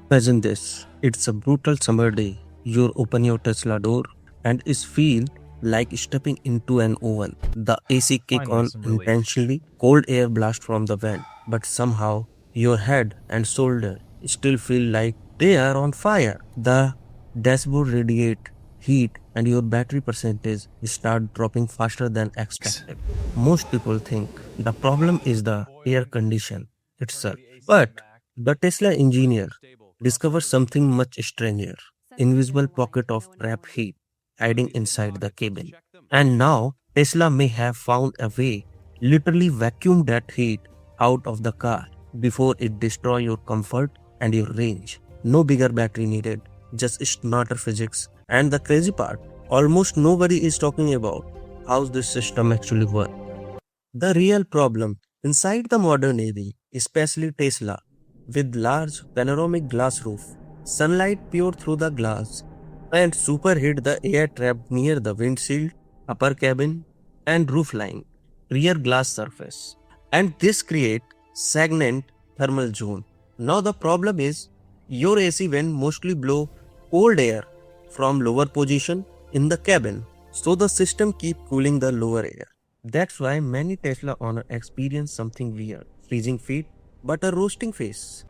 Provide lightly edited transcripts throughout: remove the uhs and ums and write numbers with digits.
Imagine this. It's a brutal summer day. You open your Tesla door and it feel like stepping into an oven. The AC kick Finally, on some relief. intentionally, cold air blast from the vent, but somehow your head and shoulder still feel like they are on fire. The dashboard radiate heat and your battery percentage start dropping faster than expected. Most people think the problem is the air condition itself. But the Tesla engineer discovered something much stranger, invisible pocket of trapped heat hiding inside the cabin. And now Tesla may have found a way, literally vacuum that heat out of the car before it destroy your comfort and your range. No bigger battery needed, just smarter physics. And the crazy part, almost nobody is talking about how this system actually works. The real problem inside the modern AV, especially Tesla, with large panoramic glass roof, sunlight pour through the glass and superheat the air trapped near the windshield, upper cabin, and roof line, rear glass surface. And this create stagnant thermal zone. Now the problem is your AC vent mostly blow cold air from lower position in the cabin, so the system keep cooling the lower air. That's why many Tesla owner experience something weird, freezing feet, but a roasting face,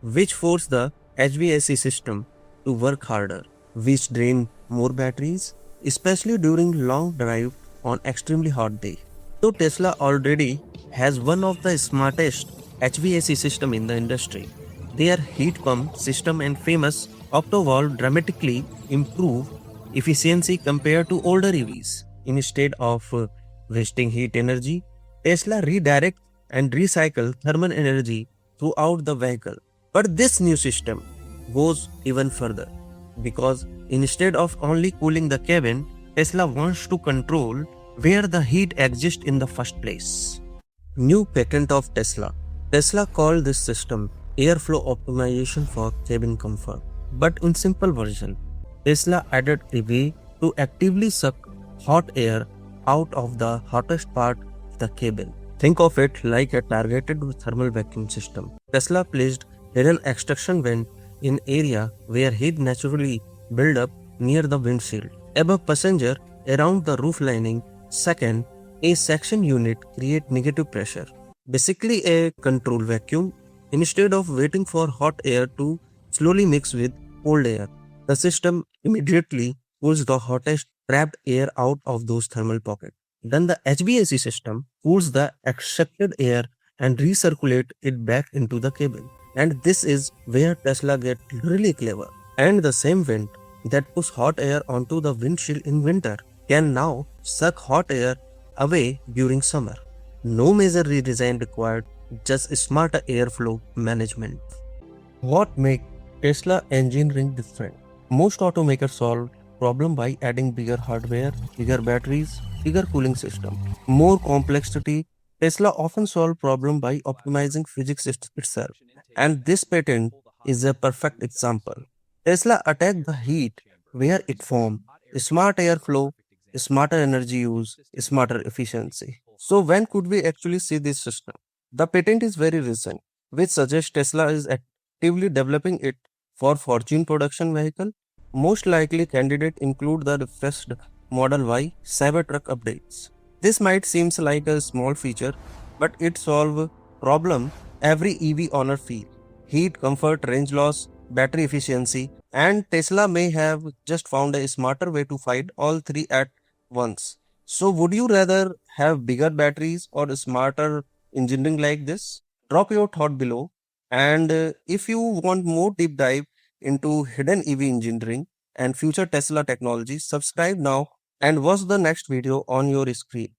which force the HVAC system to work harder, which drain more batteries, especially during long drive on extremely hot day. So Tesla already has one of the smartest HVAC system in the industry. Their heat pump system and famous Octovalve dramatically improve efficiency compared to older EVs. Instead of wasting heat energy, Tesla redirect and recycle thermal energy throughout the vehicle. But this new system goes even further because instead of only cooling the cabin, Tesla wants to control where the heat exists in the first place. New patent of Tesla. Tesla called this system airflow optimization for cabin comfort. But in simple version, Tesla added a way to actively suck hot air out of the hottest part of the cabin. Think of it like a targeted thermal vacuum system. Tesla placed hidden extraction vent in area where heat naturally build up near the windshield. Above passenger, around the roof lining, second, a section unit create negative pressure. Basically a control vacuum. Instead of waiting for hot air to slowly mix with cold air, the system immediately pulls the hottest trapped air out of those thermal pockets. Then the HVAC system cools the extracted air and recirculate it back into the cabin. And this is where Tesla get really clever. And the same vent that push hot air onto the windshield in winter can now suck hot air away during summer. No major redesign required, just smarter airflow management. What makes Tesla engineering different? Most automakers solve problem by adding bigger hardware, bigger batteries, bigger cooling system. More complexity, Tesla often solve problem by optimizing physics itself. And this patent is a perfect example. Tesla attacked the heat where it formed. Smart airflow, smarter energy use, smarter efficiency. So when could we actually see this system? The patent is very recent, which suggests Tesla is actively developing it for Fortune production vehicle. Most likely candidate include the refreshed Model Y Cybertruck updates. This might seem like a small feature, but it solves problem every EV owner feel. Heat, comfort, range loss, battery efficiency, and Tesla may have just found a smarter way to fight all three at once. So would you rather have bigger batteries or smarter engineering like this? Drop your thought below. And if you want more deep dive into hidden EV engineering and future Tesla technology, subscribe now and watch the next video on your screen.